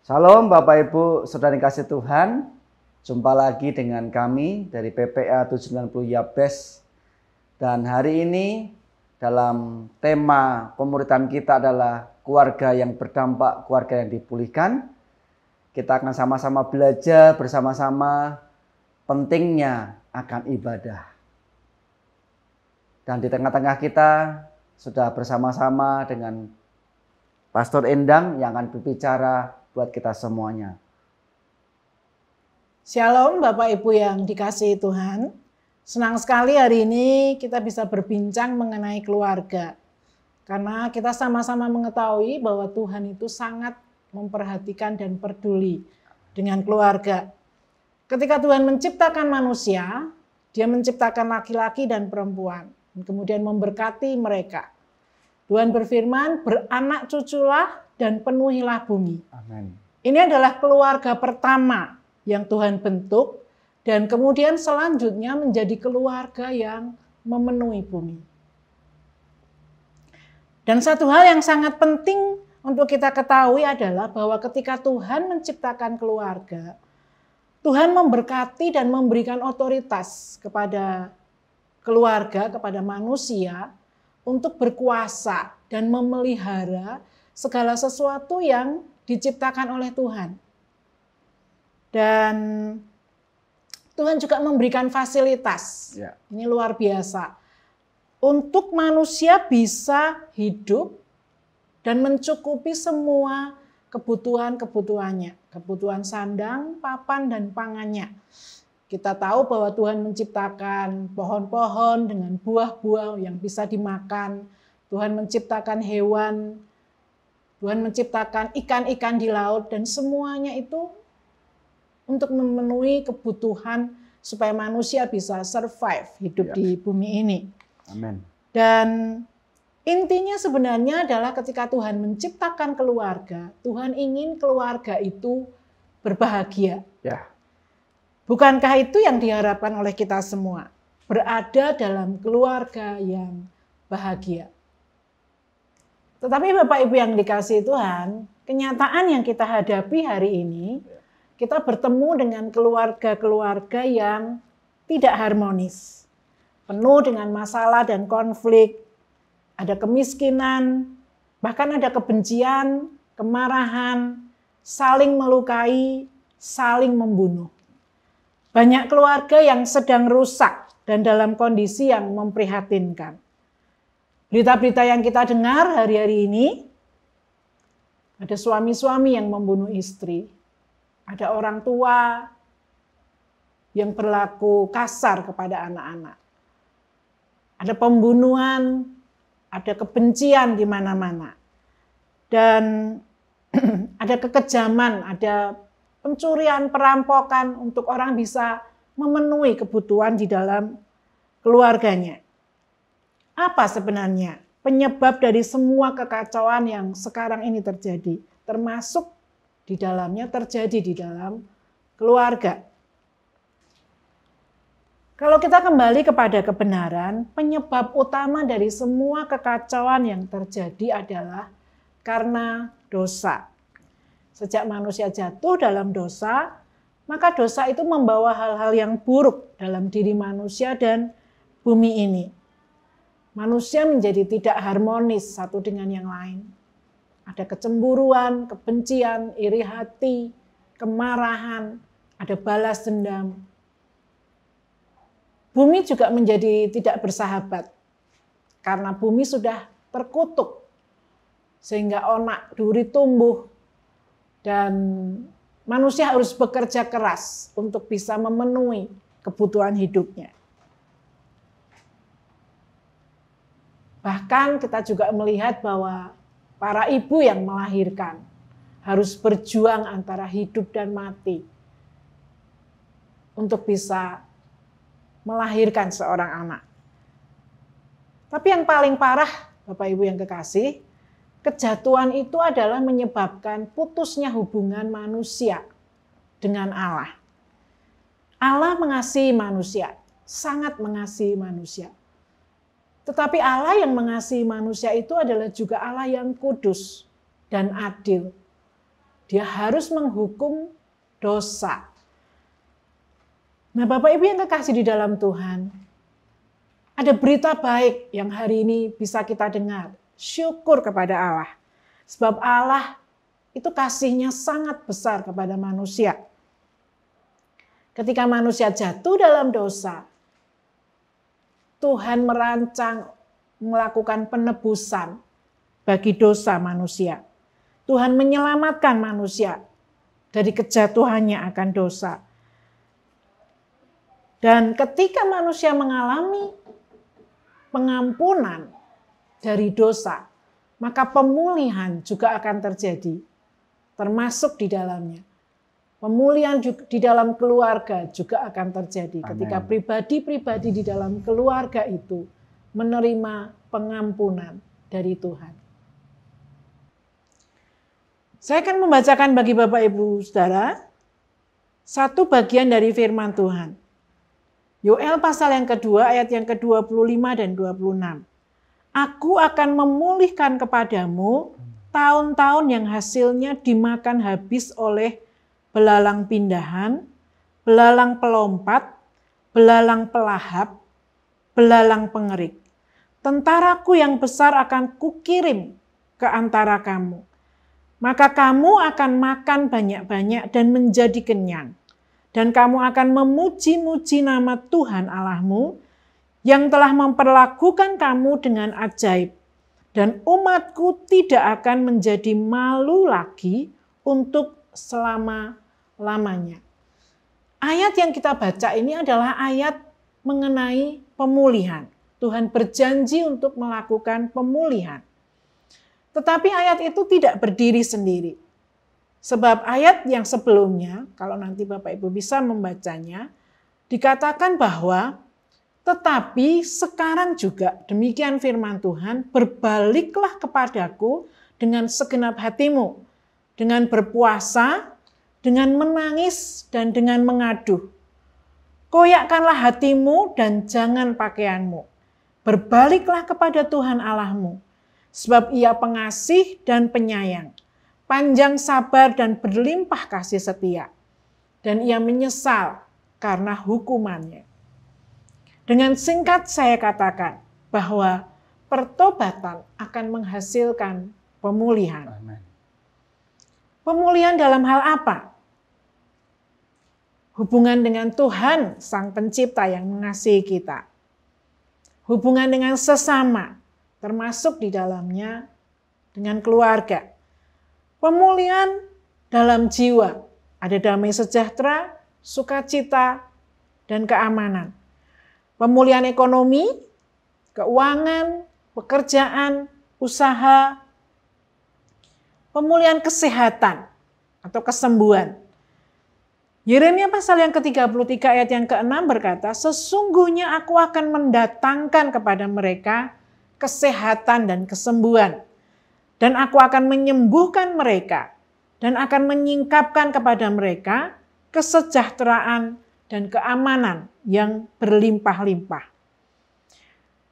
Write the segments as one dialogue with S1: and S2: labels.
S1: Salam Bapak Ibu Saudara yang kasih Tuhan. Jumpa lagi dengan kami dari PPA 790 Yabes. Dan hari ini dalam tema pemuritan kita adalah keluarga yang berdampak, keluarga yang dipulihkan. Kita akan sama-sama belajar bersama-sama pentingnya akan ibadah. Dan di tengah-tengah kita sudah bersama-sama dengan Pastor Endang yang akan berbicara buat kita semuanya.
S2: Shalom Bapak Ibu yang dikasihi Tuhan. Senang sekali hari ini kita bisa berbincang mengenai keluarga. Karena kita sama-sama mengetahui bahwa Tuhan itu sangat memperhatikan dan peduli dengan keluarga. Ketika Tuhan menciptakan manusia, Dia menciptakan laki-laki dan perempuan. Dan kemudian memberkati mereka. Tuhan berfirman, beranak cuculah dan penuhilah bumi.
S1: Amin.
S2: Ini adalah keluarga pertama yang Tuhan bentuk dan kemudian selanjutnya menjadi keluarga yang memenuhi bumi. Dan satu hal yang sangat penting untuk kita ketahui adalah bahwa ketika Tuhan menciptakan keluarga, Tuhan memberkati dan memberikan otoritas kepada keluarga, kepada manusia untuk berkuasa dan memelihara segala sesuatu yang diciptakan oleh Tuhan. Dan Tuhan juga memberikan fasilitas. Ya. Ini luar biasa. Untuk manusia bisa hidup dan mencukupi semua kebutuhan-kebutuhannya. Kebutuhan sandang, papan, dan pangannya. Kita tahu bahwa Tuhan menciptakan pohon-pohon dengan buah-buah yang bisa dimakan. Tuhan menciptakan hewan, Tuhan menciptakan ikan-ikan di laut, dan semuanya itu untuk memenuhi kebutuhan supaya manusia bisa survive hidup di bumi ini.
S1: Amin.
S2: Dan intinya sebenarnya adalah ketika Tuhan menciptakan keluarga, Tuhan ingin keluarga itu berbahagia.
S1: Ya.
S2: Bukankah itu yang diharapkan oleh kita semua? Berada dalam keluarga yang bahagia. Tetapi Bapak Ibu yang dikasihi Tuhan, kenyataan yang kita hadapi hari ini, kita bertemu dengan keluarga-keluarga yang tidak harmonis. Penuh dengan masalah dan konflik, ada kemiskinan, bahkan ada kebencian, kemarahan, saling melukai, saling membunuh. Banyak keluarga yang sedang rusak dan dalam kondisi yang memprihatinkan. Berita-berita yang kita dengar hari-hari ini, ada suami-suami yang membunuh istri, ada orang tua yang berlaku kasar kepada anak-anak, ada pembunuhan, ada kebencian di mana-mana, dan ada kekejaman, ada pencurian, perampokan untuk orang bisa memenuhi kebutuhan di dalam keluarganya. Apa sebenarnya penyebab dari semua kekacauan yang sekarang ini terjadi, termasuk di dalamnya terjadi di dalam keluarga? Kalau kita kembali kepada kebenaran, penyebab utama dari semua kekacauan yang terjadi adalah karena dosa. Sejak manusia jatuh dalam dosa, maka dosa itu membawa hal-hal yang buruk dalam diri manusia dan bumi ini. Manusia menjadi tidak harmonis satu dengan yang lain. Ada kecemburuan, kebencian, iri hati, kemarahan, ada balas dendam. Bumi juga menjadi tidak bersahabat karena bumi sudah terkutuk sehingga onak duri tumbuh dan manusia harus bekerja keras untuk bisa memenuhi kebutuhan hidupnya. Bahkan kita juga melihat bahwa para ibu yang melahirkan harus berjuang antara hidup dan mati untuk bisa melahirkan seorang anak. Tapi yang paling parah, Bapak Ibu yang kekasih, kejatuhan itu adalah menyebabkan putusnya hubungan manusia dengan Allah. Allah mengasihi manusia, sangat mengasihi manusia. Tetapi Allah yang mengasihi manusia itu adalah juga Allah yang kudus dan adil. Dia harus menghukum dosa. Nah, Bapak Ibu yang kekasih di dalam Tuhan, ada berita baik yang hari ini bisa kita dengar. Syukur kepada Allah. Sebab Allah itu kasihnya sangat besar kepada manusia. Ketika manusia jatuh dalam dosa, Tuhan merancang melakukan penebusan bagi dosa manusia. Tuhan menyelamatkan manusia dari kejatuhannya akan dosa. Dan ketika manusia mengalami pengampunan dari dosa, maka pemulihan juga akan terjadi, termasuk di dalamnya. Pemulihan di dalam keluarga juga akan terjadi. Amen. Ketika pribadi-pribadi di dalam keluarga itu menerima pengampunan dari Tuhan. Saya akan membacakan bagi Bapak Ibu Saudara satu bagian dari firman Tuhan. Yoel pasal yang kedua ayat yang ke-25 dan 26. Aku akan memulihkan kepadamu tahun-tahun yang hasilnya dimakan habis oleh belalang pindahan, belalang pelompat, belalang pelahap, belalang pengerik. Tentaraku yang besar akan kukirim ke antara kamu. Maka kamu akan makan banyak-banyak dan menjadi kenyang. Dan kamu akan memuji-muji nama Tuhan Allahmu yang telah memperlakukan kamu dengan ajaib. Dan umatku tidak akan menjadi malu lagi untuk selama-lamanya. Ayat yang kita baca ini adalah ayat mengenai pemulihan. Tuhan berjanji untuk melakukan pemulihan. Tetapi ayat itu tidak berdiri sendiri. Sebab ayat yang sebelumnya, kalau nanti Bapak Ibu bisa membacanya, dikatakan bahwa tetapi sekarang juga demikian firman Tuhan, berbaliklah kepadaku dengan segenap hatimu, dengan berpuasa, dengan menangis, dan dengan mengaduh. Koyakkanlah hatimu dan jangan pakaianmu. Berbaliklah kepada Tuhan Allahmu, sebab Ia pengasih dan penyayang, panjang sabar dan berlimpah kasih setia, dan Ia menyesal karena hukumannya. Dengan singkat saya katakan bahwa pertobatan akan menghasilkan pemulihan. Amen. Pemulihan dalam hal apa? Hubungan dengan Tuhan, Sang Pencipta yang mengasihi kita. Hubungan dengan sesama, termasuk di dalamnya dengan keluarga. Pemulihan dalam jiwa, ada damai sejahtera, sukacita, dan keamanan. Pemulihan ekonomi, keuangan, pekerjaan, usaha, pemulihan kesehatan atau kesembuhan. Yeremia pasal yang ke-33 ayat yang ke-6 berkata, sesungguhnya aku akan mendatangkan kepada mereka kesehatan dan kesembuhan. Dan aku akan menyembuhkan mereka dan akan menyingkapkan kepada mereka kesejahteraan dan keamanan yang berlimpah-limpah.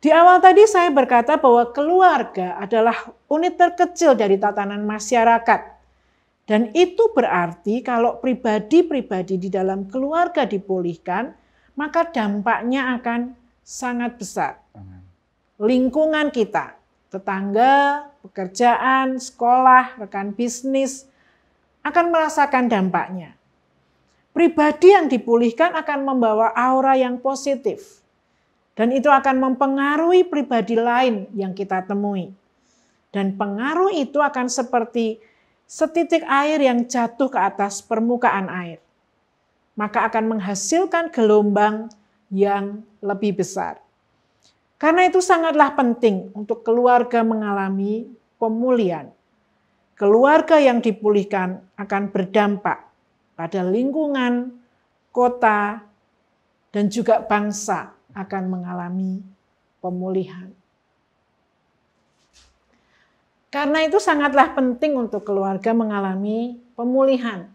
S2: Di awal tadi saya berkata bahwa keluarga adalah unit terkecil dari tatanan masyarakat. Dan itu berarti kalau pribadi-pribadi di dalam keluarga dipulihkan, maka dampaknya akan sangat besar. Lingkungan kita, tetangga, pekerjaan, sekolah, rekan bisnis, akan merasakan dampaknya. Pribadi yang dipulihkan akan membawa aura yang positif. Dan itu akan mempengaruhi pribadi lain yang kita temui. Dan pengaruh itu akan seperti setitik air yang jatuh ke atas permukaan air. Maka akan menghasilkan gelombang yang lebih besar. Karena itu sangatlah penting untuk keluarga mengalami pemulihan. Keluarga yang dipulihkan akan berdampak pada lingkungan, kota, dan juga bangsa akan mengalami pemulihan. Karena itu sangatlah penting untuk keluarga mengalami pemulihan.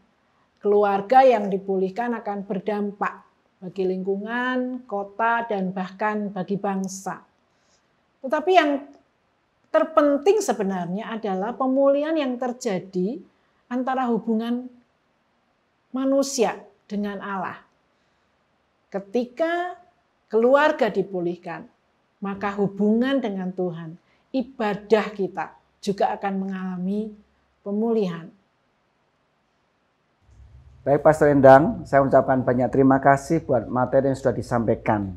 S2: Keluarga yang dipulihkan akan berdampak bagi lingkungan, kota, dan bahkan bagi bangsa. Tetapi yang terpenting sebenarnya adalah pemulihan yang terjadi antara hubungan manusia dengan Allah. Ketika keluarga dipulihkan, maka hubungan dengan Tuhan, ibadah kita juga akan mengalami pemulihan.
S1: Baik Pastor Endang, saya ucapkan banyak terima kasih buat materi yang sudah disampaikan.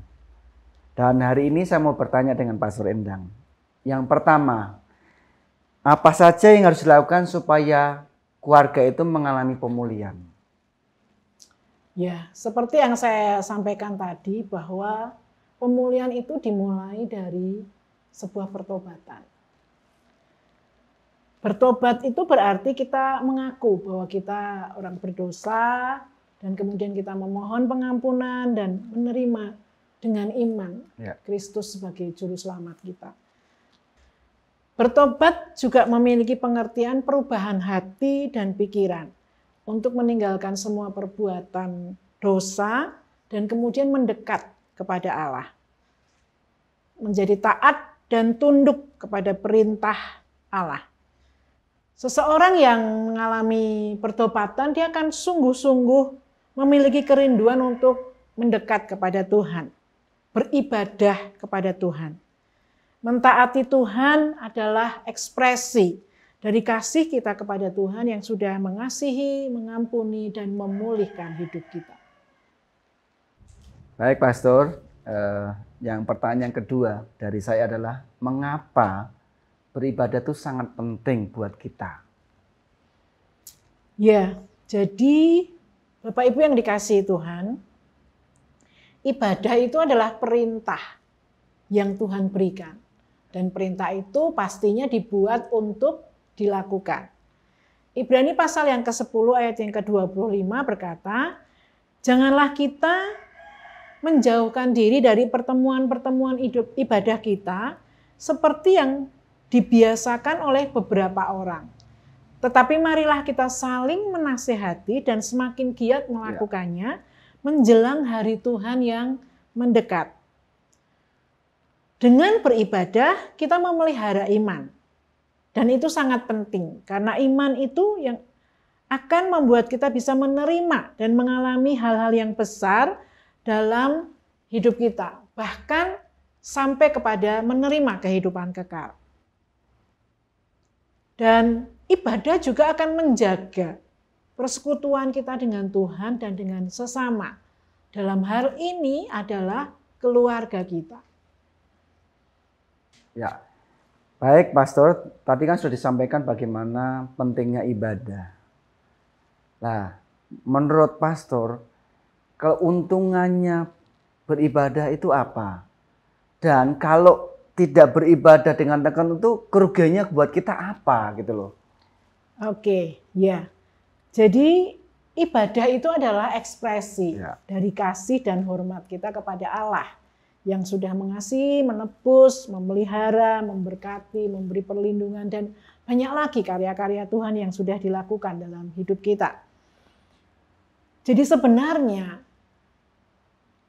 S1: Dan hari ini saya mau bertanya dengan Pastor Endang. Yang pertama, apa saja yang harus dilakukan supaya keluarga itu mengalami pemulihan?
S2: Ya, seperti yang saya sampaikan tadi bahwa pemulihan itu dimulai dari sebuah pertobatan. Bertobat itu berarti kita mengaku bahwa kita orang berdosa dan kemudian kita memohon pengampunan dan menerima dengan iman Kristus sebagai juru selamat kita. Bertobat juga memiliki pengertian perubahan hati dan pikiran untuk meninggalkan semua perbuatan dosa dan kemudian mendekat kepada Allah. Menjadi taat dan tunduk kepada perintah Allah. Seseorang yang mengalami pertobatan, dia akan sungguh-sungguh memiliki kerinduan untuk mendekat kepada Tuhan, beribadah kepada Tuhan. Mentaati Tuhan adalah ekspresi dari kasih kita kepada Tuhan yang sudah mengasihi, mengampuni, dan memulihkan hidup kita.
S1: Baik Pastor, yang pertanyaan kedua dari saya adalah mengapa beribadah itu sangat penting buat kita?
S2: Ya, jadi Bapak Ibu yang dikasihi Tuhan, ibadah itu adalah perintah yang Tuhan berikan. Dan perintah itu pastinya dibuat untuk dilakukan. Ibrani pasal yang ke-10 ayat yang ke-25 berkata, janganlah kita menjauhkan diri dari pertemuan-pertemuan ibadah kita seperti yang dibiasakan oleh beberapa orang. Tetapi marilah kita saling menasehati dan semakin giat melakukannya menjelang hari Tuhan yang mendekat. Dengan beribadah kita memelihara iman. Dan itu sangat penting karena iman itu yang akan membuat kita bisa menerima dan mengalami hal-hal yang besar dalam hidup kita. Bahkan sampai kepada menerima kehidupan kekal. Dan ibadah juga akan menjaga persekutuan kita dengan Tuhan dan dengan sesama. Dalam hal ini adalah keluarga kita.
S1: Ya, baik Pastor, tadi kan sudah disampaikan bagaimana pentingnya ibadah. Nah, menurut Pastor, keuntungannya beribadah itu apa? Dan kalau tidak beribadah dengan tekun itu kerugiannya buat kita apa gitu loh?
S2: Oke, ya. Jadi ibadah itu adalah ekspresi dari kasih dan hormat kita kepada Allah yang sudah mengasihi, menebus, memelihara, memberkati, memberi perlindungan, dan banyak lagi karya-karya Tuhan yang sudah dilakukan dalam hidup kita. Jadi sebenarnya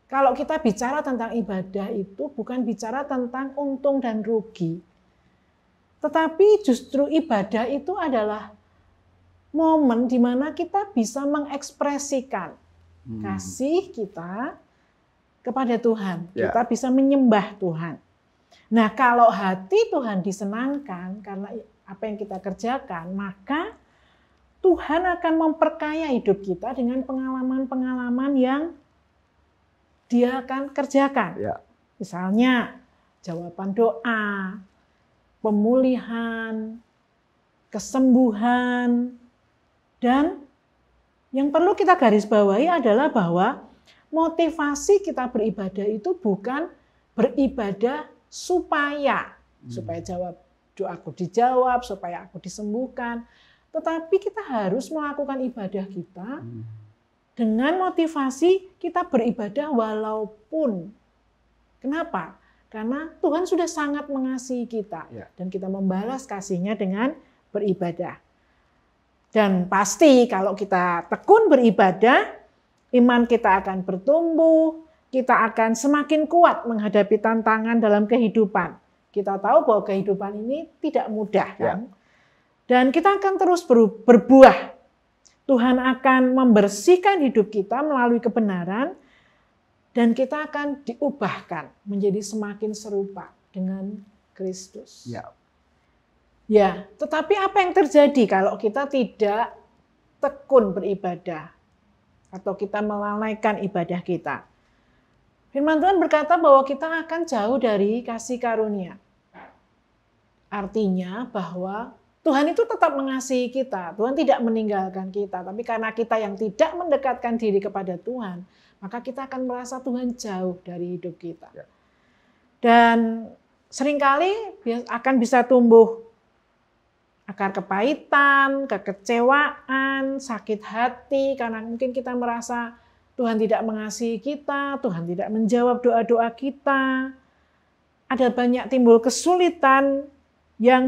S2: kalau kita bicara tentang ibadah itu bukan bicara tentang untung dan rugi. Tetapi justru ibadah itu adalah momen di mana kita bisa mengekspresikan kasih kita kepada Tuhan. Kita bisa menyembah Tuhan. Nah, kalau hati Tuhan disenangkan karena apa yang kita kerjakan, maka Tuhan akan memperkaya hidup kita dengan pengalaman-pengalaman yang Dia akan kerjakan. Misalnya, jawaban doa, pemulihan, kesembuhan, dan yang perlu kita garis bawahi adalah bahwa motivasi kita beribadah itu bukan beribadah supaya doaku dijawab, supaya aku disembuhkan. Tetapi kita harus melakukan ibadah kita dengan motivasi kita beribadah walaupun. Kenapa? Karena Tuhan sudah sangat mengasihi kita. Dan kita membalas kasih-Nya dengan beribadah. Dan pasti kalau kita tekun beribadah, iman kita akan bertumbuh, kita akan semakin kuat menghadapi tantangan dalam kehidupan. Kita tahu bahwa kehidupan ini tidak mudah, kan? Dan kita akan terus berbuah Tuhan akan membersihkan hidup kita melalui kebenaran, dan kita akan diubahkan menjadi semakin serupa dengan Kristus.
S1: Ya.
S2: Ya, tetapi apa yang terjadi kalau kita tidak tekun beribadah atau kita melalaikan ibadah kita? Firman Tuhan berkata bahwa kita akan jauh dari kasih karunia. Artinya bahwa Tuhan itu tetap mengasihi kita. Tuhan tidak meninggalkan kita. Tapi karena kita yang tidak mendekatkan diri kepada Tuhan, maka kita akan merasa Tuhan jauh dari hidup kita. Dan seringkali akan bisa tumbuh akar kepahitan, kekecewaan, sakit hati, karena mungkin kita merasa Tuhan tidak mengasihi kita, Tuhan tidak menjawab doa-doa kita. Ada banyak timbul kesulitan yang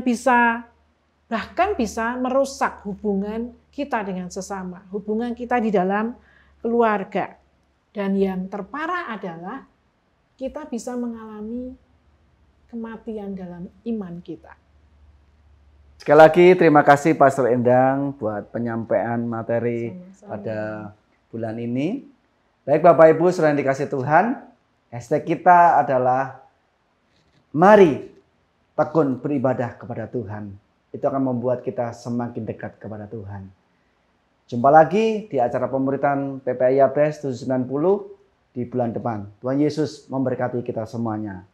S2: bahkan bisa merusak hubungan kita dengan sesama, hubungan kita di dalam keluarga. Dan yang terparah adalah kita bisa mengalami kematian dalam iman kita.
S1: Sekali lagi terima kasih Pastor Endang buat penyampaian materi pada bulan ini. Baik Bapak Ibu saudara yang dikasihi Tuhan, hashtag kita adalah mari tekun beribadah kepada Tuhan. Itu akan membuat kita semakin dekat kepada Tuhan. Jumpa lagi di acara pemuritan PPA Yabes 790 di bulan depan. Tuhan Yesus memberkati kita semuanya.